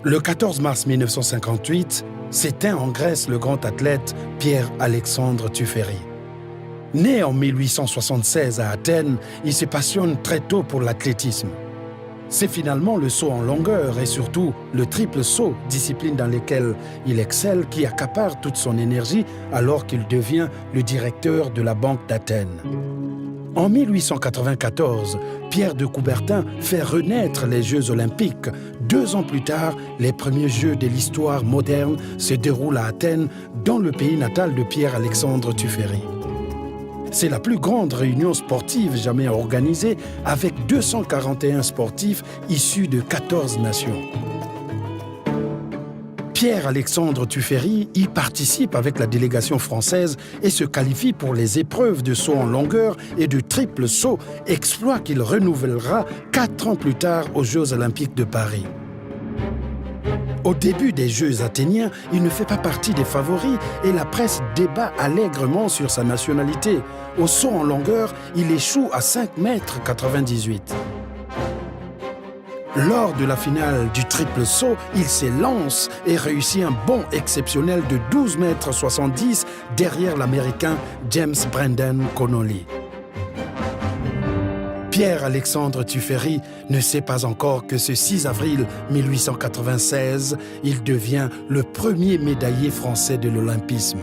Le 14 mars 1958, s'éteint en Grèce le grand athlète Pierre-Alexandre Tuferi. Né en 1876 à Athènes, il se passionne très tôt pour l'athlétisme. C'est finalement le saut en longueur et surtout le triple saut, discipline dans laquelle il excelle, qui accapare toute son énergie alors qu'il devient le directeur de la Banque d'Athènes. En 1894, Pierre de Coubertin fait renaître les Jeux olympiques. 2 ans plus tard, les premiers Jeux de l'histoire moderne se déroulent à Athènes, dans le pays natal de Pierre-Alexandre Tuferi. C'est la plus grande réunion sportive jamais organisée, avec 241 sportifs issus de 14 nations. Pierre-Alexandre Tuferi y participe avec la délégation française et se qualifie pour les épreuves de saut en longueur et de triple saut, exploit qu'il renouvellera 4 ans plus tard aux Jeux olympiques de Paris. Au début des Jeux athéniens, il ne fait pas partie des favoris et la presse débat allègrement sur sa nationalité. Au saut en longueur, il échoue à 5,98 m. Lors de la finale du triple saut, il s'élance et réussit un bond exceptionnel de 12,70 m derrière l'Américain James Brandon Connolly. Pierre-Alexandre Tuferi ne sait pas encore que ce 6 avril 1896, il devient le premier médaillé français de l'olympisme.